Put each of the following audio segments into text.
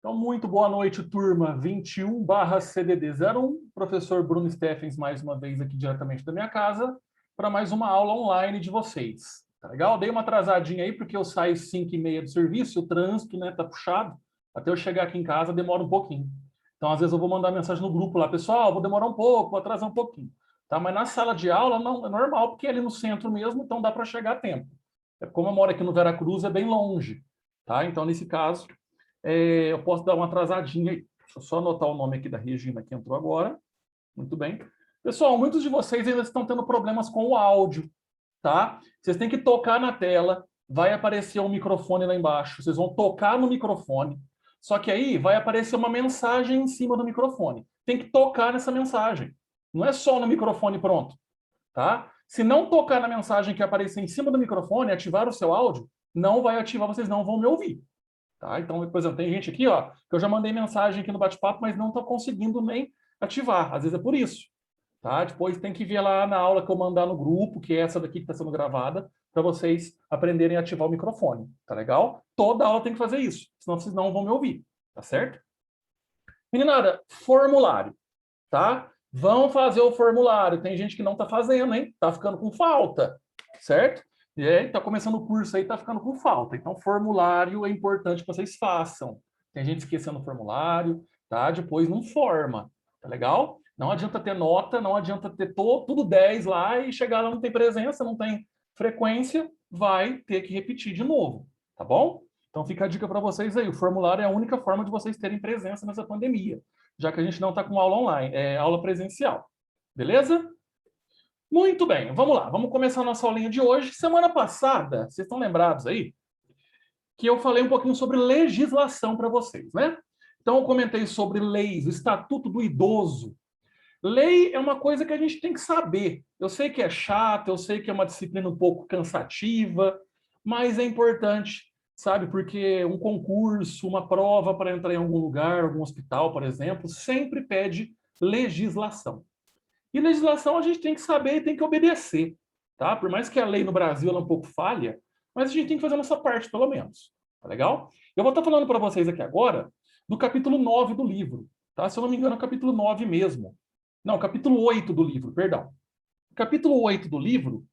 Então, muito boa noite, turma 21/CDD01. Professor Bruno Steffens, mais uma vez aqui diretamente da minha casa, para mais uma aula online de vocês. Tá legal? Dei uma atrasadinha aí, porque eu saio 5h30 do serviço, o trânsito, né, tá puxado. Até eu chegar aqui em casa demora um pouquinho. Então, às vezes eu vou mandar mensagem no grupo lá, pessoal, vou demorar um pouco, vou atrasar um pouquinho. Tá? Mas na sala de aula, não, é normal, porque é ali no centro mesmo, então dá para chegar a tempo. Como eu moro aqui no Veracruz, é bem longe. Tá? Então, nesse caso, eu posso dar uma atrasadinha aí. Deixa eu só anotar o nome aqui da Regina que entrou agora. Muito bem. Pessoal, muitos de vocês ainda estão tendo problemas com o áudio, tá? Vocês têm que tocar na tela, vai aparecer um microfone lá embaixo, vocês vão tocar no microfone, só que aí vai aparecer uma mensagem em cima do microfone. Tem que tocar nessa mensagem. Não é só no microfone pronto, tá? Se não tocar na mensagem que aparecer em cima do microfone, ativar o seu áudio, não vai ativar, vocês não vão me ouvir. Tá? Então, por exemplo, tem gente aqui, ó, que eu já mandei mensagem aqui no bate-papo, mas não está conseguindo nem ativar. Às vezes é por isso. Tá? Depois tem que ver lá na aula que eu mandar no grupo, que é essa daqui que está sendo gravada, para vocês aprenderem a ativar o microfone. Tá legal? Toda aula tem que fazer isso, senão vocês não vão me ouvir. Tá certo? Meninada, formulário. Tá? Vão fazer o formulário. Tem gente que não está fazendo, hein? Tá ficando com falta. Certo? E aí, tá começando o curso aí, tá ficando com falta. Então, formulário é importante que vocês façam. Tem gente esquecendo o formulário, tá? Depois não forma, tá legal? Não adianta ter nota, não adianta ter tudo 10 lá e chegar lá não tem presença, não tem frequência, vai ter que repetir de novo, tá bom? Então fica a dica para vocês aí, o formulário é a única forma de vocês terem presença nessa pandemia, já que a gente não está com aula online, é aula presencial. Beleza? Muito bem, vamos lá, vamos começar a nossa aulinha de hoje. Semana passada, vocês estão lembrados aí, que eu falei um pouquinho sobre legislação para vocês, né? Então eu comentei sobre leis, o Estatuto do Idoso. Lei é uma coisa que a gente tem que saber. Eu sei que é chato, eu sei que é uma disciplina um pouco cansativa, mas é importante, sabe? Porque um concurso, uma prova para entrar em algum lugar, algum hospital, por exemplo, sempre pede legislação. E legislação a gente tem que saber e tem que obedecer, tá? Por mais que a lei no Brasil ela é um pouco falha, mas a gente tem que fazer a nossa parte, pelo menos. Tá legal? Eu vou estar falando para vocês aqui agora do capítulo 9 do livro, tá? Se eu não me engano, é o capítulo 9 mesmo. Não, capítulo 8 do livro, perdão. O capítulo 8 do livro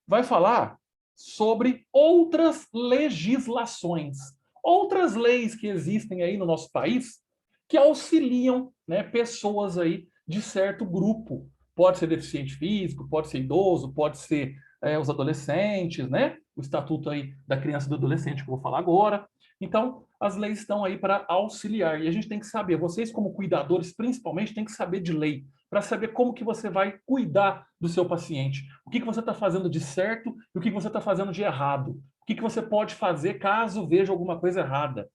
vai falar sobre outras legislações, outras leis que existem aí no nosso país que auxiliam, né, pessoas aí de certo grupo. Pode ser deficiente físico, pode ser idoso, pode ser os adolescentes, né? O estatuto aí da criança e do adolescente que eu vou falar agora. Então, as leis estão aí para auxiliar. E a gente tem que saber, vocês como cuidadores, principalmente, têm que saber de lei, para saber como que você vai cuidar do seu paciente. O que você está fazendo de certo e o que você está fazendo de errado. O que você pode fazer caso veja alguma coisa errada.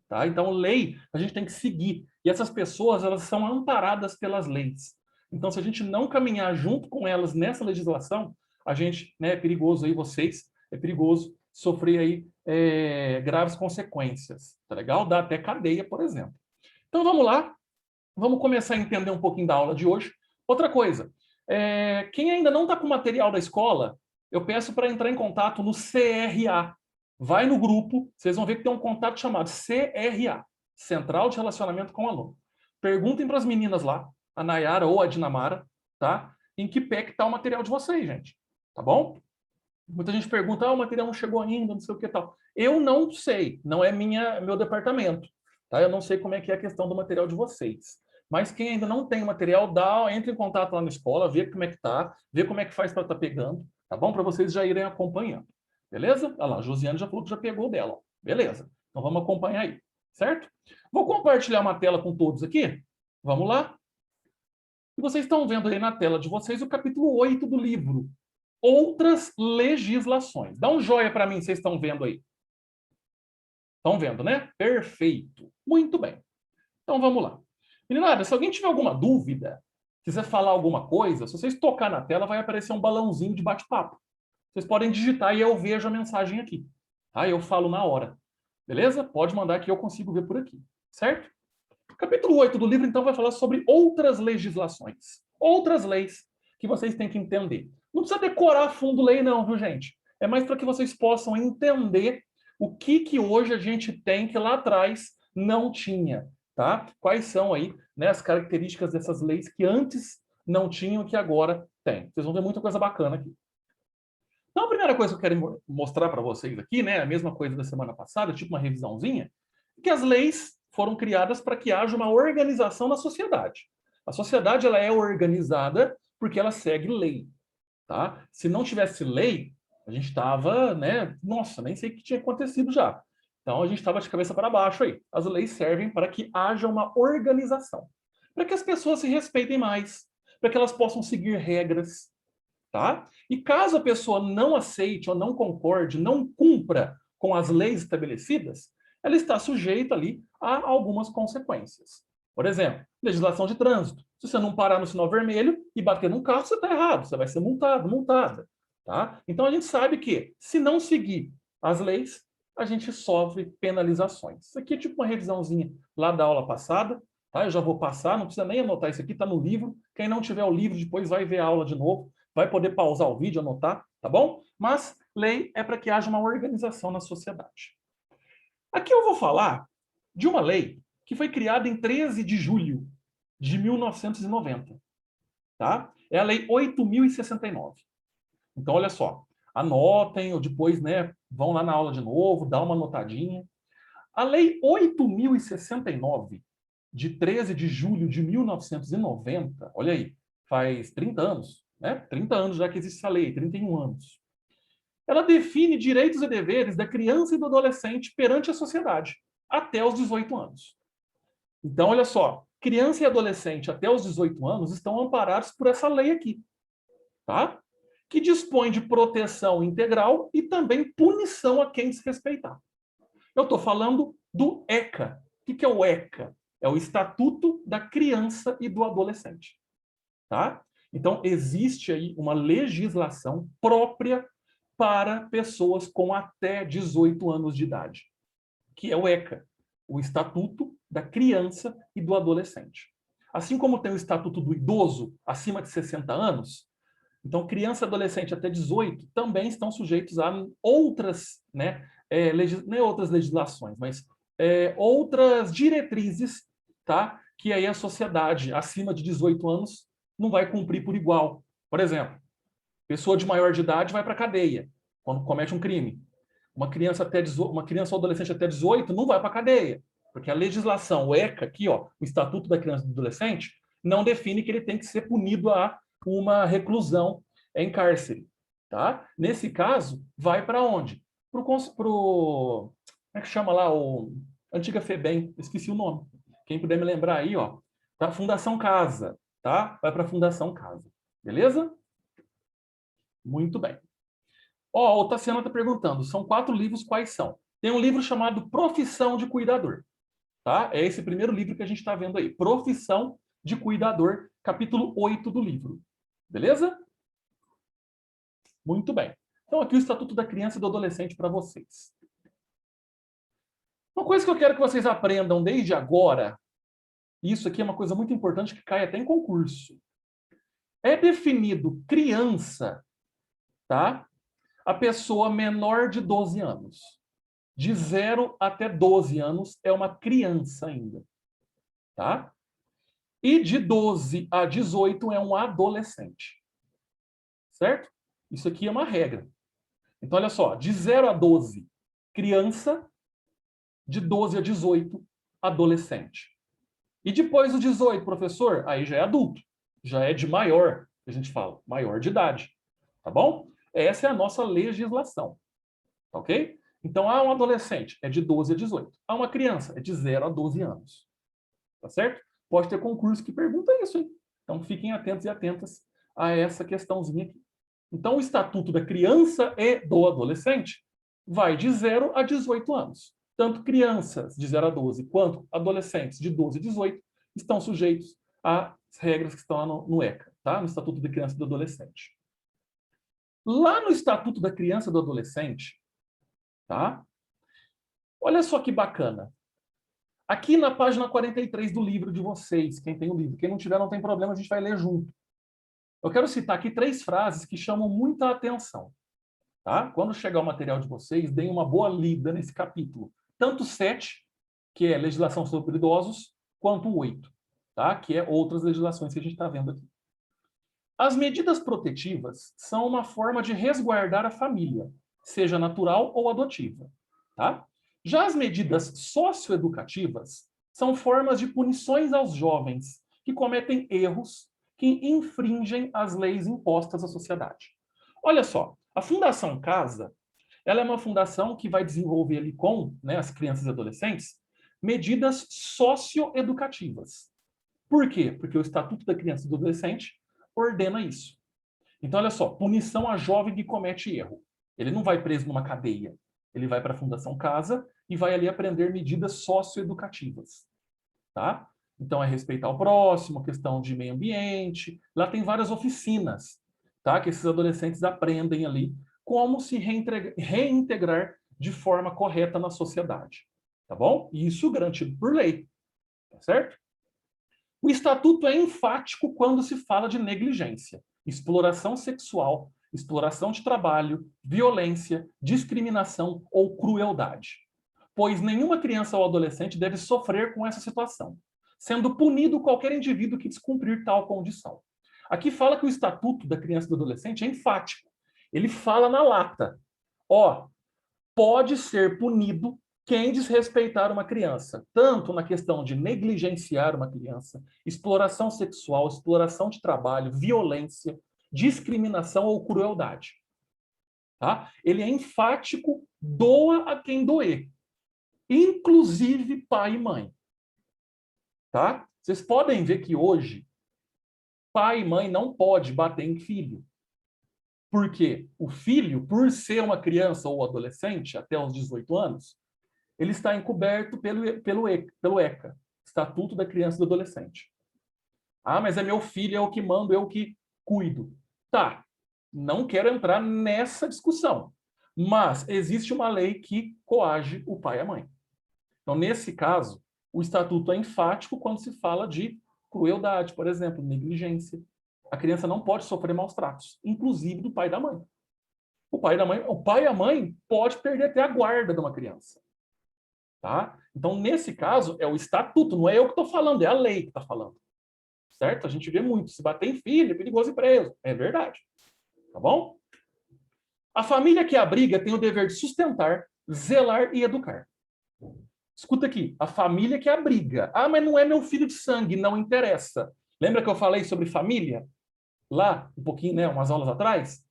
Tá? Então, lei, a gente tem que seguir. E essas pessoas, elas são amparadas pelas leis. Então, se a gente não caminhar junto com elas nessa legislação, a gente, né, é perigoso aí, vocês, é perigoso sofrer aí graves consequências. Tá legal? Dá até cadeia, por exemplo. Então, vamos lá. Vamos começar a entender um pouquinho da aula de hoje. Outra coisa, quem ainda não está com o material da escola, eu peço para entrar em contato no CRA. Vai no grupo, vocês vão ver que tem um contato chamado CRA, Central de Relacionamento com o Aluno. Perguntem para as meninas lá, a Nayara ou a Dinamara, tá? Em que pé que está o material de vocês, gente. Tá bom? Muita gente pergunta, o material não chegou ainda, não sei o que tal. Eu não sei, não é meu departamento. Tá? Eu não sei como é que é a questão do material de vocês. Mas quem ainda não tem o material, entre em contato lá na escola, vê como é que tá, vê como é que faz para estar pegando, tá bom? Para vocês já irem acompanhando. Beleza? Olha lá, a Josiane já falou que já pegou dela. Ó. Beleza. Então vamos acompanhar aí. Certo? Vou compartilhar uma tela com todos aqui. Vamos lá? E vocês estão vendo aí na tela de vocês o capítulo 8 do livro. Outras legislações. Dá um joia para mim, vocês estão vendo aí. Estão vendo, né? Perfeito. Muito bem. Então vamos lá. Meninada, se alguém tiver alguma dúvida, quiser falar alguma coisa, se vocês tocar na tela, vai aparecer um balãozinho de bate-papo. Vocês podem digitar e eu vejo a mensagem aqui. Tá? Eu falo na hora. Beleza? Pode mandar que eu consigo ver por aqui. Certo? Capítulo 8 do livro, então, vai falar sobre outras legislações. Outras leis que vocês têm que entender. Não precisa decorar a fundo lei, não, viu, gente? É mais para que vocês possam entender o que hoje a gente tem que lá atrás não tinha, tá? Quais são aí, né, as características dessas leis que antes não tinham e que agora tem? Vocês vão ver muita coisa bacana aqui. Então, a primeira coisa que eu quero mostrar para vocês aqui, né, a mesma coisa da semana passada, tipo uma revisãozinha, é que as leis foram criadas para que haja uma organização na sociedade. A sociedade ela é organizada porque ela segue lei, tá? Se não tivesse lei, a gente estava, né, nossa, nem sei o que tinha acontecido já. Então, a gente estava de cabeça para baixo aí. As leis servem para que haja uma organização, para que as pessoas se respeitem mais, para que elas possam seguir regras, tá? E caso a pessoa não aceite ou não concorde, não cumpra com as leis estabelecidas, ela está sujeita ali a algumas consequências. Por exemplo, legislação de trânsito. Se você não parar no sinal vermelho e bater num carro, você está errado, você vai ser multado, multada. Tá? Então a gente sabe que, se não seguir as leis, a gente sofre penalizações. Isso aqui é tipo uma revisãozinha lá da aula passada. Tá? Eu já vou passar, não precisa nem anotar isso aqui, está no livro. Quem não tiver o livro, depois vai ver a aula de novo, vai poder pausar o vídeo, anotar, tá bom? Mas lei é para que haja uma organização na sociedade. Aqui eu vou falar de uma lei que foi criada em 13 de julho de 1990. Tá? É a Lei 8.069. Então, olha só, anotem ou depois, né, vão lá na aula de novo, dá uma anotadinha. A Lei 8.069, de 13 de julho de 1990, olha aí, faz 30 anos, né? 30 anos já que existe essa lei, 31 anos. Ela define direitos e deveres da criança e do adolescente perante a sociedade, até os 18 anos. Então, olha só, criança e adolescente até os 18 anos estão amparados por essa lei aqui, tá? Que dispõe de proteção integral e também punição a quem desrespeitar. Eu estou falando do ECA. O que é o ECA? É o Estatuto da Criança e do Adolescente. Tá? Então, existe aí uma legislação própria para pessoas com até 18 anos de idade, que é o ECA, o Estatuto da Criança e do Adolescente. Assim como tem o Estatuto do Idoso acima de 60 anos, então criança e adolescente até 18 também estão sujeitos a outras, né, não é outras legislações, mas outras diretrizes, tá? Que aí a sociedade acima de 18 anos não vai cumprir por igual. Por exemplo, pessoa de maior de idade vai para a cadeia quando comete um crime. Uma criança ou adolescente até 18 não vai para a cadeia, porque a legislação, o ECA, aqui, ó, o Estatuto da Criança e do Adolescente, não define que ele tem que ser punido a uma reclusão em cárcere. Tá? Nesse caso, vai para onde? Como é que chama lá? O antiga FEBEM, esqueci o nome. Quem puder me lembrar aí, ó. Tá? Fundação Casa. Tá? Vai para a Fundação Casa. Beleza? Muito bem. Ó, o Tassiano está perguntando, são 4 livros, quais são? Tem um livro chamado Profissão de Cuidador. Tá? É esse primeiro livro que a gente está vendo aí. Profissão de Cuidador, capítulo 8 do livro. Beleza? Muito bem. Então, aqui o Estatuto da Criança e do Adolescente para vocês. Uma coisa que eu quero que vocês aprendam desde agora, isso aqui é uma coisa muito importante que cai até em concurso. É definido criança, tá? A pessoa menor de 12 anos. De 0 até 12 anos é uma criança ainda, tá? E de 12 a 18 é um adolescente. Certo? Isso aqui é uma regra. Então, olha só, de 0 a 12, criança, de 12 a 18, adolescente. E depois do 18, professor, aí já é adulto, já é de maior, a gente fala, maior de idade. Tá bom? Essa é a nossa legislação. Ok? Então, há um adolescente, é de 12 a 18. Há uma criança, é de 0 a 12 anos. Tá certo? Pode ter concurso que pergunta isso, hein? Então, fiquem atentos e atentas a essa questãozinha aqui. Então, o Estatuto da Criança e do Adolescente vai de 0 a 18 anos. Tanto crianças de 0 a 12 quanto adolescentes de 12 a 18 estão sujeitos às regras que estão lá no ECA, tá? No Estatuto da Criança e do Adolescente. Lá no Estatuto da Criança e do Adolescente, tá? Olha só que bacana. Aqui na página 43 do livro de vocês, quem tem o livro, quem não tiver não tem problema, a gente vai ler junto. Eu quero citar aqui 3 frases que chamam muita atenção. Tá? Quando chegar o material de vocês, deem uma boa lida nesse capítulo. Tanto 7, que é legislação sobre idosos, quanto o 8, tá? Que é outras legislações que a gente está vendo aqui. As medidas protetivas são uma forma de resguardar a família, seja natural ou adotiva, tá? Já as medidas socioeducativas são formas de punições aos jovens que cometem erros que infringem as leis impostas à sociedade. Olha só, a Fundação Casa, ela é uma fundação que vai desenvolver ali com, né, as crianças e adolescentes medidas socioeducativas. Por quê? Porque o Estatuto da Criança e do Adolescente ordena isso. Então, olha só, punição a jovem que comete erro. Ele não vai preso numa cadeia. Ele vai para a Fundação Casa e vai ali aprender medidas socioeducativas. Tá? Então, é respeitar o próximo, questão de meio ambiente. Lá tem várias oficinas, tá? Que esses adolescentes aprendem ali como se reintegrar de forma correta na sociedade. Tá bom? Isso garantido por lei. Tá certo? O estatuto é enfático quando se fala de negligência, exploração sexual, exploração de trabalho, violência, discriminação ou crueldade. Pois nenhuma criança ou adolescente deve sofrer com essa situação, sendo punido qualquer indivíduo que descumprir tal condição. Aqui fala que o estatuto da criança e do adolescente é enfático. Ele fala na lata. Ó, pode ser punido quem desrespeitar uma criança, tanto na questão de negligenciar uma criança, exploração sexual, exploração de trabalho, violência, discriminação ou crueldade. Tá? Ele é enfático, doa a quem doer, inclusive pai e mãe. Tá? Vocês podem ver que hoje pai e mãe não pode bater em filho. Porque o filho, por ser uma criança ou adolescente, até os 18 anos, ele está encoberto pelo ECA, Estatuto da Criança e do Adolescente. Ah, mas é meu filho, é o que mando, é o que cuido. Tá, não quero entrar nessa discussão, mas existe uma lei que coage o pai e a mãe. Então, nesse caso, o Estatuto é enfático quando se fala de crueldade, por exemplo, negligência. A criança não pode sofrer maus tratos, inclusive do pai e da mãe. O pai e a mãe pode perder até a guarda de uma criança. Tá? Então, nesse caso, é o estatuto, não é eu que estou falando, é a lei que está falando. Certo? A gente vê muito. Se bater em filho, é perigoso ir preso. É verdade. Tá bom? A família que abriga tem o dever de sustentar, zelar e educar. Escuta aqui. A família que abriga. Ah, mas não é meu filho de sangue. Não interessa. Lembra que eu falei sobre família? Lá, um pouquinho, né? Umas aulas atrás?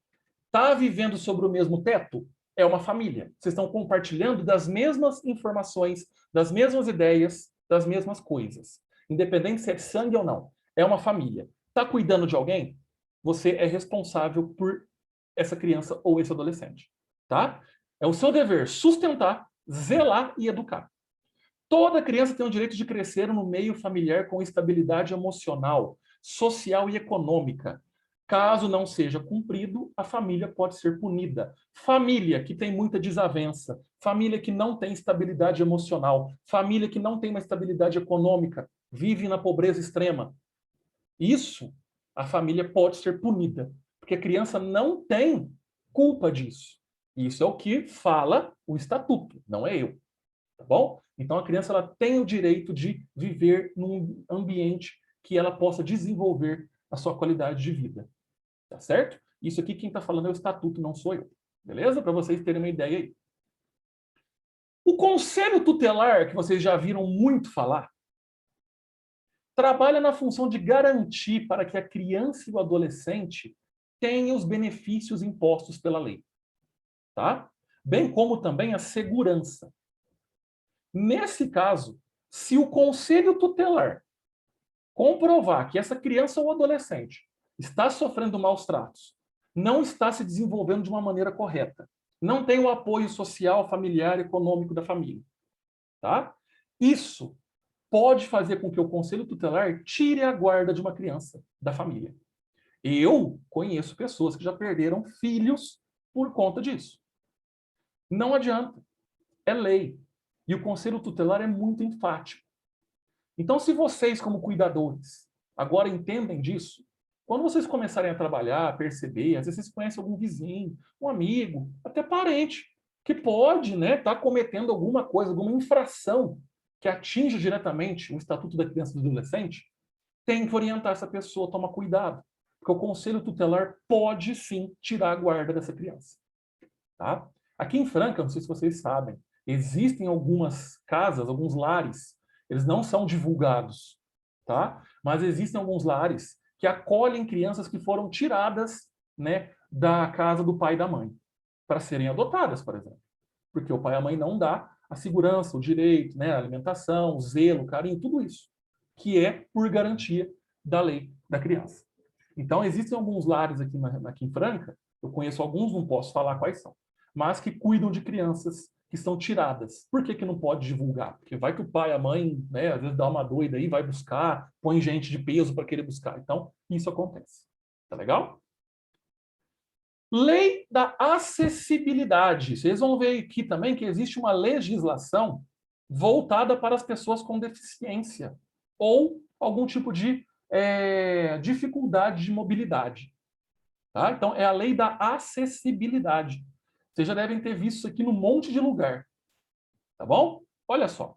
Tá vivendo sobre o mesmo teto? É uma família. Vocês estão compartilhando das mesmas informações, das mesmas ideias, das mesmas coisas. Independente se é de sangue ou não. É uma família. Está cuidando de alguém? Você é responsável por essa criança ou esse adolescente. Tá? É o seu dever sustentar, zelar e educar. Toda criança tem o direito de crescer no meio familiar com estabilidade emocional, social e econômica. Caso não seja cumprido, a família pode ser punida. Família que tem muita desavença, família que não tem estabilidade emocional, família que não tem uma estabilidade econômica, vive na pobreza extrema. Isso, a família pode ser punida, porque a criança não tem culpa disso. Isso é o que fala o estatuto, não é eu. Tá bom? Então a criança ela tem o direito de viver num ambiente que ela possa desenvolver a sua qualidade de vida. Tá certo? Isso aqui quem está falando é o estatuto, não sou eu. Beleza? Para vocês terem uma ideia aí. O conselho tutelar, que vocês já viram muito falar, trabalha na função de garantir para que a criança e o adolescente tenham os benefícios impostos pela lei. Tá? Bem como também a segurança. Nesse caso, se o conselho tutelar comprovar que essa criança ou adolescente está sofrendo maus tratos, não está se desenvolvendo de uma maneira correta, não tem o apoio social, familiar, econômico da família, tá? Isso pode fazer com que o conselho tutelar tire a guarda de uma criança da família. Eu conheço pessoas que já perderam filhos por conta disso. Não adianta. É lei. E o conselho tutelar é muito enfático. Então, se vocês, como cuidadores, agora entendem disso, quando vocês começarem a trabalhar, a perceber, às vezes vocês conhecem algum vizinho, um amigo, até parente, que pode, né, estar cometendo alguma coisa, alguma infração que atinja diretamente o Estatuto da Criança e do Adolescente, tem que orientar essa pessoa a tomar cuidado. Porque o Conselho Tutelar pode, sim, tirar a guarda dessa criança. Tá? Aqui em Franca, não sei se vocês sabem, existem algumas casas, alguns lares, eles não são divulgados, tá? Mas existem alguns lares que acolhem crianças que foram tiradas, né, da casa do pai e da mãe, para serem adotadas, por exemplo. Porque o pai e a mãe não dá a segurança, o direito, né, a alimentação, o zelo, o carinho, tudo isso, que é por garantia da lei da criança. Então, existem alguns lares aqui em Franca, eu conheço alguns, não posso falar quais são, mas que cuidam de crianças que estão tiradas. Por que que não pode divulgar? Porque vai que o pai, a mãe, né, às vezes dá uma doida aí, vai buscar, põe gente de peso para querer buscar. Então, isso acontece. Tá legal? Lei da acessibilidade. Vocês vão ver aqui também que existe uma legislação voltada para as pessoas com deficiência ou algum tipo de dificuldade de mobilidade. Tá? Então, é a lei da acessibilidade. Vocês já devem ter visto isso aqui num monte de lugar. Tá bom? Olha só.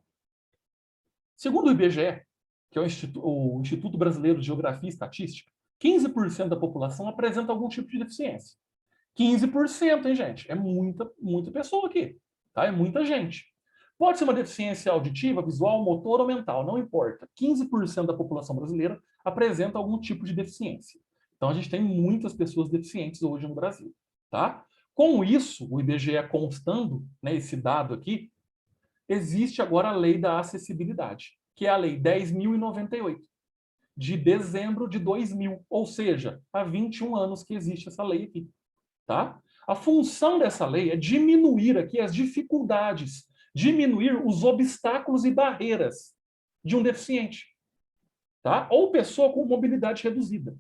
Segundo o IBGE, que é o Instituto Brasileiro de Geografia e Estatística, 15% da população apresenta algum tipo de deficiência. 15%, hein, gente? É muita, muita pessoa aqui. Tá? É muita gente. Pode ser uma deficiência auditiva, visual, motor ou mental, não importa. 15% da população brasileira apresenta algum tipo de deficiência. Então, a gente tem muitas pessoas deficientes hoje no Brasil. Tá? Com isso, o IBGE constando, né, esse dado aqui, existe agora a Lei da Acessibilidade, que é a Lei 10.098, de dezembro de 2000, ou seja, há 21 anos que existe essa lei aqui. Tá? A função dessa lei é diminuir aqui as dificuldades, diminuir os obstáculos e barreiras de um deficiente, tá? Ou pessoa com mobilidade reduzida.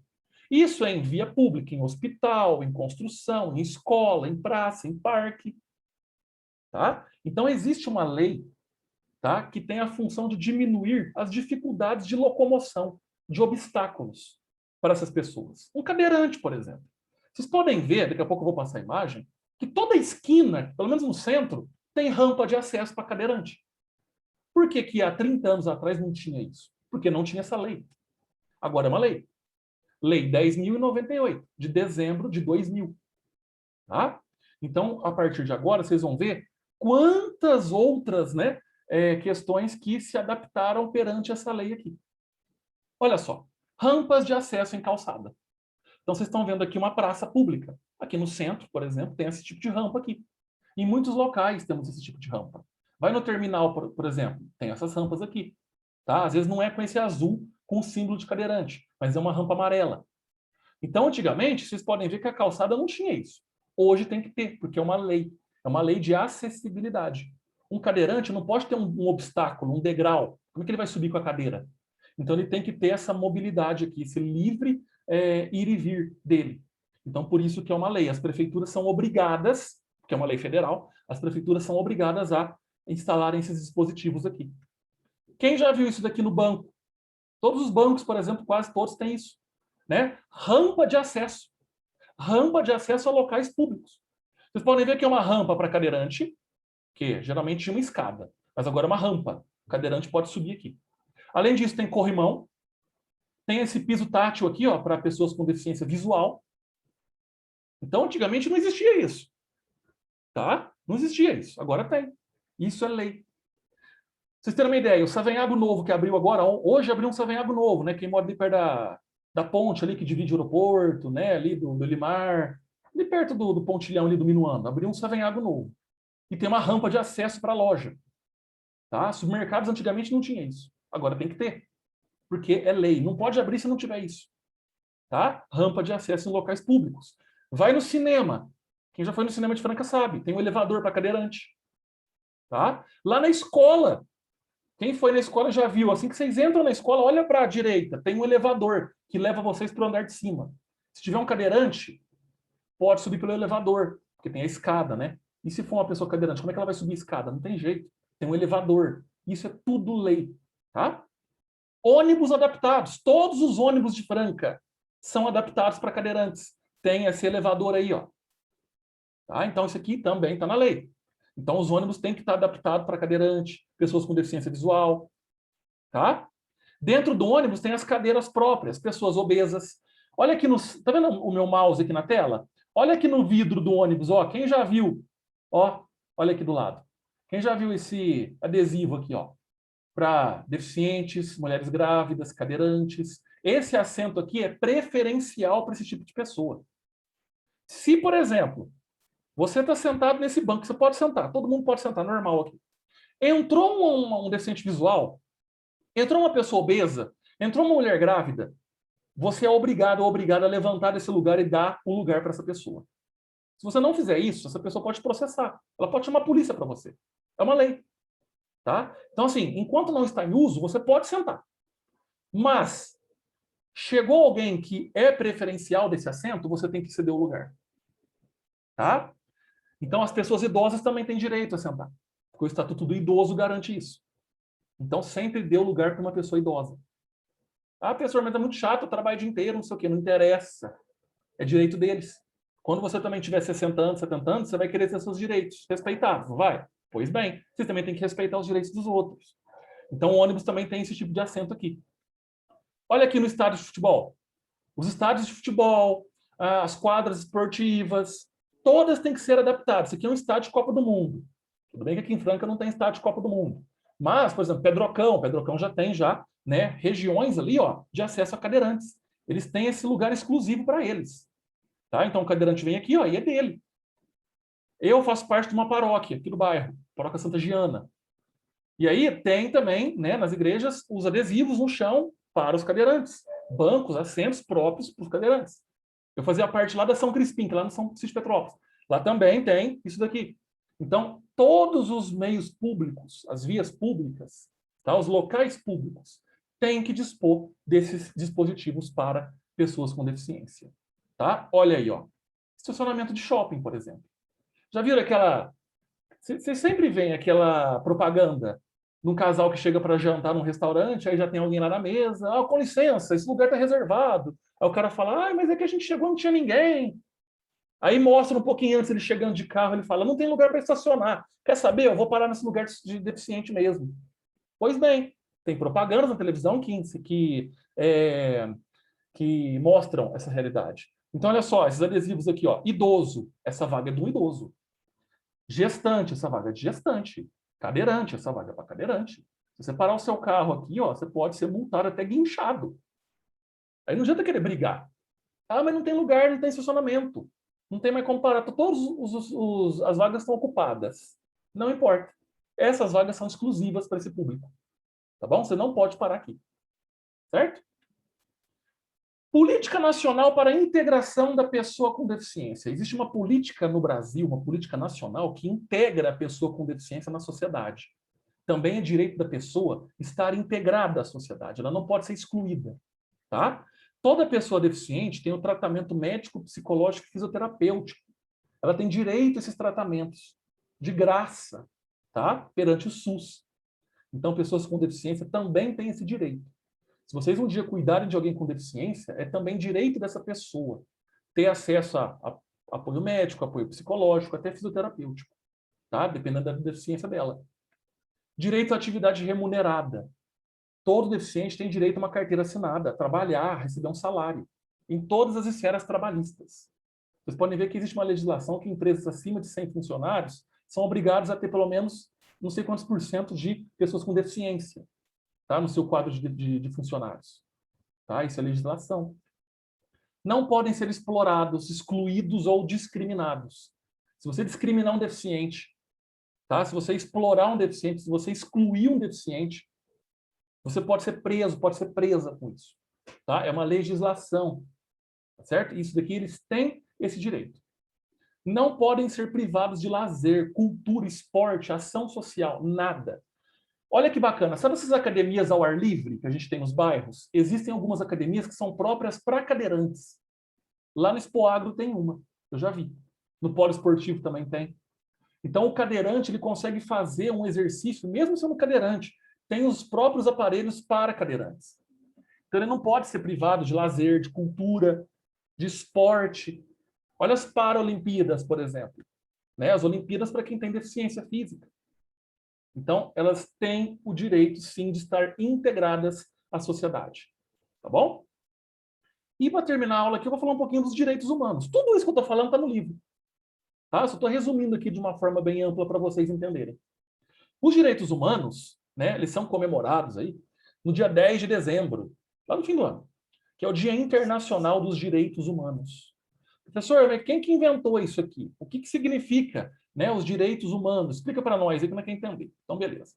Isso é em via pública, em hospital, em construção, em escola, em praça, em parque. Tá? Então, existe uma lei, tá, que tem a função de diminuir as dificuldades de locomoção, de obstáculos para essas pessoas. Um cadeirante, por exemplo. Vocês podem ver, daqui a pouco eu vou passar a imagem, que toda esquina, pelo menos no centro, tem rampa de acesso para cadeirante. Por que que há 30 anos atrás não tinha isso? Porque não tinha essa lei. Agora é uma lei. Lei 10.098, de dezembro de 2000. Tá? Então, a partir de agora, vocês vão ver quantas outras, né, questões que se adaptaram perante essa lei aqui. Olha só, rampas de acesso em calçada. Então, vocês estão vendo aqui uma praça pública. Aqui no centro, por exemplo, tem esse tipo de rampa aqui. Em muitos locais temos esse tipo de rampa. Vai no terminal, por exemplo, tem essas rampas aqui. Tá? Às vezes não é com esse azul, com o símbolo de cadeirante, mas é uma rampa amarela. Então, antigamente, vocês podem ver que a calçada não tinha isso. Hoje tem que ter, porque é uma lei. É uma lei de acessibilidade. Um cadeirante não pode ter um obstáculo, um degrau. Como é que ele vai subir com a cadeira? Então, ele tem que ter essa mobilidade aqui, esse livre ir e vir dele. Então, por isso que é uma lei. As prefeituras são obrigadas, que é uma lei federal, as prefeituras são obrigadas a instalarem esses dispositivos aqui. Quem já viu isso daqui no banco? Todos os bancos, por exemplo, quase todos têm isso. Né? Rampa de acesso. Rampa de acesso a locais públicos. Vocês podem ver que é uma rampa para cadeirante, que geralmente tinha uma escada, mas agora é uma rampa. O cadeirante pode subir aqui. Além disso, tem corrimão, tem esse piso tátil aqui, ó, para pessoas com deficiência visual. Então, antigamente não existia isso. Tá? Não existia isso. Agora tem. Isso é lei. Vocês terem uma ideia, o Savanhago Novo que abriu agora, hoje abriu um Savanhago Novo, né? Quem mora ali perto da ponte ali que divide o aeroporto, né? Ali do Limar, ali perto do pontilhão ali do Minuano, abriu um Savanhago Novo. E tem uma rampa de acesso para a loja. Tá? Supermercados antigamente não tinha isso. Agora tem que ter. Porque é lei. Não pode abrir se não tiver isso. Tá? Rampa de acesso em locais públicos. Vai no cinema. Quem já foi no cinema de Franca sabe. Tem um elevador para cadeirante. Tá? Lá na escola. Quem foi na escola já viu. Assim que vocês entram na escola, olha para a direita. Tem um elevador que leva vocês para o andar de cima. Se tiver um cadeirante, pode subir pelo elevador. Porque tem a escada, né? E se for uma pessoa cadeirante, como é que ela vai subir a escada? Não tem jeito. Tem um elevador. Isso é tudo lei. Tá? Ônibus adaptados. Todos os ônibus de Franca são adaptados para cadeirantes. Tem esse elevador aí, ó. Tá? Então, isso aqui também está na lei. Então, os ônibus têm que estar adaptados para cadeirante, pessoas com deficiência visual, tá? Dentro do ônibus tem as cadeiras próprias, pessoas obesas. Olha aqui no... Tá vendo o meu mouse aqui na tela? Olha aqui no vidro do ônibus, ó. Quem já viu? Ó, olha aqui do lado. Quem já viu esse adesivo aqui, ó? Para deficientes, mulheres grávidas, cadeirantes. Esse assento aqui é preferencial para esse tipo de pessoa. Se, por exemplo, você está sentado nesse banco, você pode sentar, todo mundo pode sentar, normal aqui. Entrou um deficiente visual, entrou uma pessoa obesa, entrou uma mulher grávida, você é obrigado ou obrigada a levantar desse lugar e dar um lugar para essa pessoa. Se você não fizer isso, essa pessoa pode te processar. Ela pode chamar a polícia para você. É uma lei. Tá? Então, assim, enquanto não está em uso, você pode sentar. Mas, chegou alguém que é preferencial desse assento, você tem que ceder o lugar. Tá? Então, as pessoas idosas também têm direito a sentar. Porque o Estatuto do Idoso garante isso. Então, sempre dê o lugar para uma pessoa idosa. Ah, professor, mas é muito chato, eu trabalho o dia inteiro, não sei o quê. Não interessa. É direito deles. Quando você também tiver 60 anos, 70 anos, você vai querer ter seus direitos respeitados, não vai? Pois bem, você também tem que respeitar os direitos dos outros. Então, o ônibus também tem esse tipo de assento aqui. Olha aqui no estádio de futebol. Os estádios de futebol, as quadras esportivas, todas têm que ser adaptadas. Isso aqui é um estádio de Copa do Mundo. Tudo bem que aqui em Franca não tem estádio de Copa do Mundo. Mas, por exemplo, Pedrocão já tem né, regiões ali, ó, de acesso a cadeirantes. Eles têm esse lugar exclusivo para eles. Tá? Então, o cadeirante vem aqui, ó, e é dele. Eu faço parte de uma paróquia aqui do bairro, Paróquia Santa Giana. E aí tem também, né, nas igrejas, os adesivos no chão para os cadeirantes. Bancos, assentos próprios para os cadeirantes. Eu fazia parte lá da São Crispim, que é lá no São Francisco de Petrópolis. Lá também tem isso daqui. Então, todos os meios públicos, as vias públicas, tá, os locais públicos, têm que dispor desses dispositivos para pessoas com deficiência. Tá? Olha aí, ó. Estacionamento de shopping, por exemplo. Já viram aquela... Vocês sempre veem aquela propaganda num casal que chega para jantar num restaurante, aí já tem alguém lá na mesa. Ah, com licença, esse lugar está reservado. Aí o cara fala, ah, mas é que a gente chegou, não tinha ninguém. Aí mostra um pouquinho antes ele chegando de carro, ele fala, não tem lugar para estacionar. Quer saber? Eu vou parar nesse lugar de deficiente mesmo. Pois bem, tem propagandas na televisão que mostram essa realidade. Então, olha só, esses adesivos aqui, ó, idoso, essa vaga é do idoso. Gestante, essa vaga é de gestante. Cadeirante, essa vaga é para cadeirante. Se você parar o seu carro aqui, ó, você pode ser multado até guinchado. Aí não adianta querer brigar. Ah, mas não tem lugar, não tem estacionamento. Não tem mais como parar. Todas as vagas estão ocupadas. Não importa. Essas vagas são exclusivas para esse público. Tá bom? Você não pode parar aqui. Certo? Política nacional para a integração da pessoa com deficiência. Existe uma política no Brasil, uma política nacional, que integra a pessoa com deficiência na sociedade. Também é direito da pessoa estar integrada à sociedade. Ela não pode ser excluída. Tá? Toda pessoa deficiente tem o tratamento médico, psicológico e fisioterapêutico. Ela tem direito a esses tratamentos de graça, tá? Perante o SUS. Então, pessoas com deficiência também têm esse direito. Se vocês um dia cuidarem de alguém com deficiência, é também direito dessa pessoa ter acesso a apoio médico, apoio psicológico, até fisioterapêutico, tá? Dependendo da deficiência dela. Direito à atividade remunerada. Todo deficiente tem direito a uma carteira assinada, a trabalhar, a receber um salário, em todas as esferas trabalhistas. Vocês podem ver que existe uma legislação que empresas acima de 100 funcionários são obrigadas a ter pelo menos não sei quantos por cento de pessoas com deficiência, tá? No seu quadro de funcionários. Tá? Isso é legislação. Não podem ser explorados, excluídos ou discriminados. Se você discriminar um deficiente, tá? Se você explorar um deficiente, se você excluir um deficiente, você pode ser preso, pode ser presa com isso. Tá? É uma legislação. Tá certo? Isso daqui eles têm esse direito. Não podem ser privados de lazer, cultura, esporte, ação social, nada. Olha que bacana, sabe essas academias ao ar livre que a gente tem nos bairros? Existem algumas academias que são próprias para cadeirantes. Lá no Expoagro tem uma, eu já vi. No Polo Esportivo também tem. Então o cadeirante ele consegue fazer um exercício, mesmo sendo cadeirante, tem os próprios aparelhos para cadeirantes. Então ele não pode ser privado de lazer, de cultura, de esporte. Olha as Paralimpíadas, por exemplo. né? As Olimpíadas para quem tem deficiência física. Então, elas têm o direito, sim, de estar integradas à sociedade. Tá bom? E para terminar a aula aqui, eu vou falar um pouquinho dos direitos humanos. Tudo isso que eu estou falando está no livro. Tá? Só estou resumindo aqui de uma forma bem ampla para vocês entenderem. Os direitos humanos, né, eles são comemorados aí no dia 10 de dezembro, lá no fim do ano, que é o Dia Internacional dos Direitos Humanos. Professor, mas quem que inventou isso aqui? O que que significa, né, os direitos humanos? Explica para nós aí como é que é entender. Então, beleza.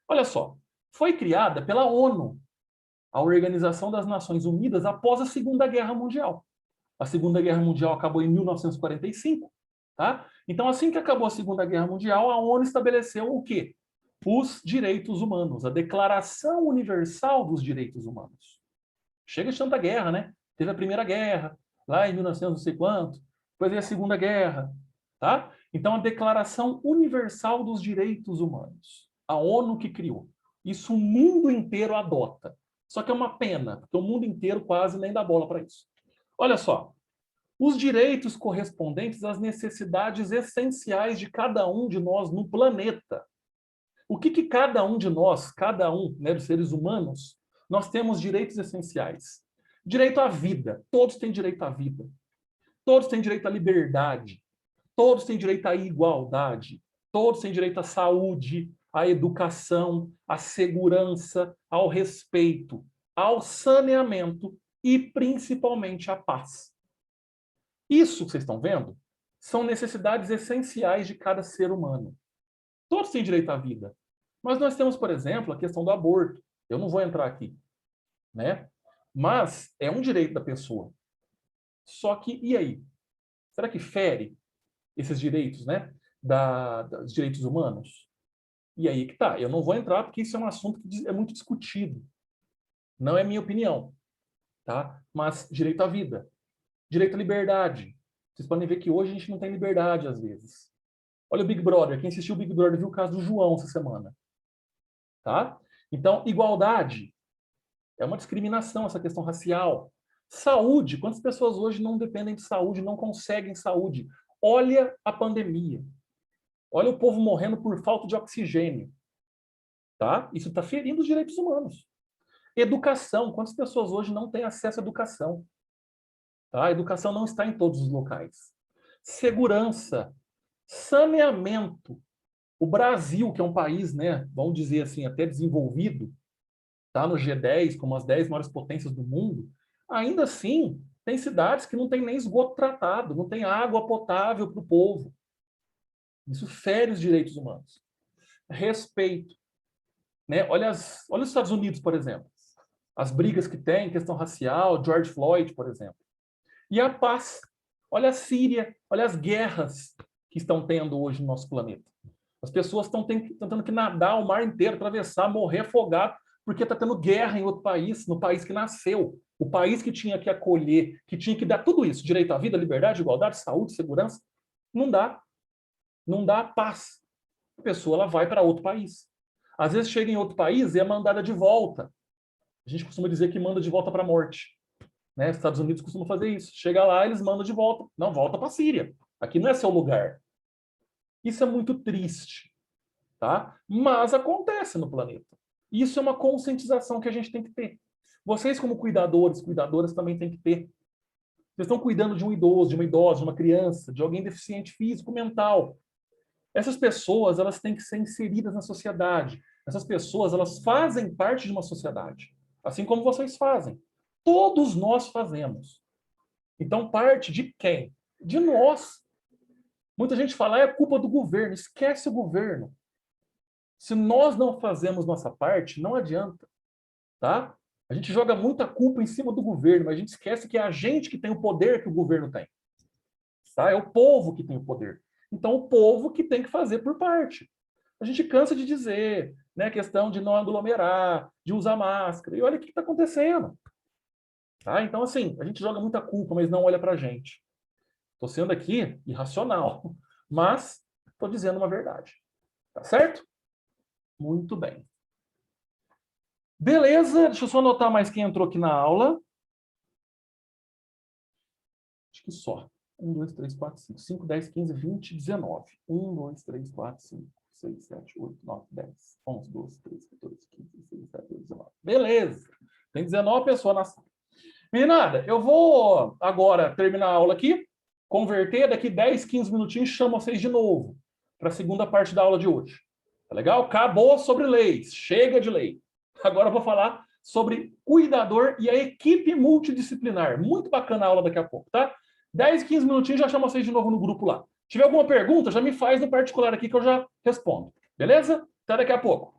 Olha só, foi criada pela ONU, a Organização das Nações Unidas, após a Segunda Guerra Mundial. A Segunda Guerra Mundial acabou em 1945, tá? Então, assim que acabou a Segunda Guerra Mundial, a ONU estabeleceu o quê? Os direitos humanos, a Declaração Universal dos Direitos Humanos. Chega de tanta guerra, né? Teve a Primeira Guerra, lá em 1900 não sei quanto, depois veio a Segunda Guerra, tá? Então, a Declaração Universal dos Direitos Humanos, a ONU que criou. Isso o mundo inteiro adota. Só que é uma pena, porque o mundo inteiro quase nem dá bola para isso. Olha só, os direitos correspondentes às necessidades essenciais de cada um de nós no planeta. O que que cada um de nós, cada um, né, dos seres humanos, nós temos direitos essenciais? Direito à vida. Todos têm direito à vida. Todos têm direito à liberdade. Todos têm direito à igualdade. Todos têm direito à saúde, à educação, à segurança, ao respeito, ao saneamento e, principalmente, à paz. Isso que vocês estão vendo são necessidades essenciais de cada ser humano. Todos têm direito à vida. Mas nós temos, por exemplo, a questão do aborto. Eu não vou entrar aqui, né? Mas é um direito da pessoa. Só que, e aí? Será que fere esses direitos, né? Dos direitos humanos? E aí que tá. Eu não vou entrar porque isso é um assunto que é muito discutido. Não é minha opinião, tá? Mas direito à vida, direito à liberdade. Vocês podem ver que hoje a gente não tem liberdade às vezes. Olha o Big Brother. Quem assistiu o Big Brother viu o caso do João essa semana. Tá? Então, igualdade é uma discriminação, essa questão racial. Saúde. Quantas pessoas hoje não dependem de saúde, não conseguem saúde? Olha a pandemia. Olha o povo morrendo por falta de oxigênio. Tá? Isso está ferindo os direitos humanos. Educação. Quantas pessoas hoje não têm acesso à educação? Tá? A educação não está em todos os locais. Segurança. Saneamento. O Brasil, que é um país, né, vamos dizer assim, até desenvolvido, está no G10, como as 10 maiores potências do mundo, ainda assim, tem cidades que não tem nem esgoto tratado, não tem água potável para o povo. Isso fere os direitos humanos. Respeito. Né? Olha os Estados Unidos, por exemplo. As brigas que tem, questão racial, George Floyd, por exemplo. E a paz. Olha a Síria, olha as guerras que estão tendo hoje no nosso planeta. As pessoas estão tentando que nadar o mar inteiro, atravessar, morrer afogado, porque está tendo guerra em outro país, no país que nasceu. O país que tinha que acolher, que tinha que dar tudo isso, direito à vida, liberdade, igualdade, saúde, segurança, não dá. Não dá paz. A pessoa ela vai para outro país. Às vezes chega em outro país e é mandada de volta. A gente costuma dizer que manda de volta para a morte. Né? Os Estados Unidos costumam fazer isso. Chega lá, eles mandam de volta. Não, volta para a Síria. Aqui não é seu lugar. Isso é muito triste, tá? Mas acontece no planeta. Isso é uma conscientização que a gente tem que ter. Vocês, como cuidadores, cuidadoras, também têm que ter. Vocês estão cuidando de um idoso, de uma idosa, de uma criança, de alguém deficiente físico, mental. Essas pessoas, elas têm que ser inseridas na sociedade. Essas pessoas, elas fazem parte de uma sociedade. Assim como vocês fazem. Todos nós fazemos. Então, parte de quem? De nós. Muita gente fala, é culpa do governo. Esquece o governo. Se nós não fazemos nossa parte, não adianta. Tá? A gente joga muita culpa em cima do governo, mas a gente esquece que é a gente que tem o poder que o governo tem. Tá? É o povo que tem o poder. Então, o povo que tem que fazer por parte. A gente cansa de dizer, né, a questão de não aglomerar, de usar máscara. E olha o que está acontecendo. Tá? Então, assim, a gente joga muita culpa, mas não olha para a gente. Estou sendo aqui irracional, mas estou dizendo uma verdade. Tá certo? Muito bem. Beleza, deixa eu só anotar mais quem entrou aqui na aula. Acho que só. 1, 2, 3, 4, 5. 5, 10, 15, 20, 19. 1, 2, 3, 4, 5, 6, 7, 8, 9, 10, 11, 12, 13, 14, 15, 16, 17, 18, 19. Beleza. Tem 19 pessoas na sala. Meninada, eu vou agora terminar a aula aqui, converter, daqui 10, 15 minutinhos, chamo vocês de novo para a segunda parte da aula de hoje. Tá legal? Acabou sobre leis. Chega de lei. Agora eu vou falar sobre cuidador e a equipe multidisciplinar. Muito bacana a aula daqui a pouco, tá? 10, 15 minutinhos, já chamo vocês de novo no grupo lá. Se tiver alguma pergunta, já me faz no particular aqui que eu já respondo. Beleza? Até daqui a pouco.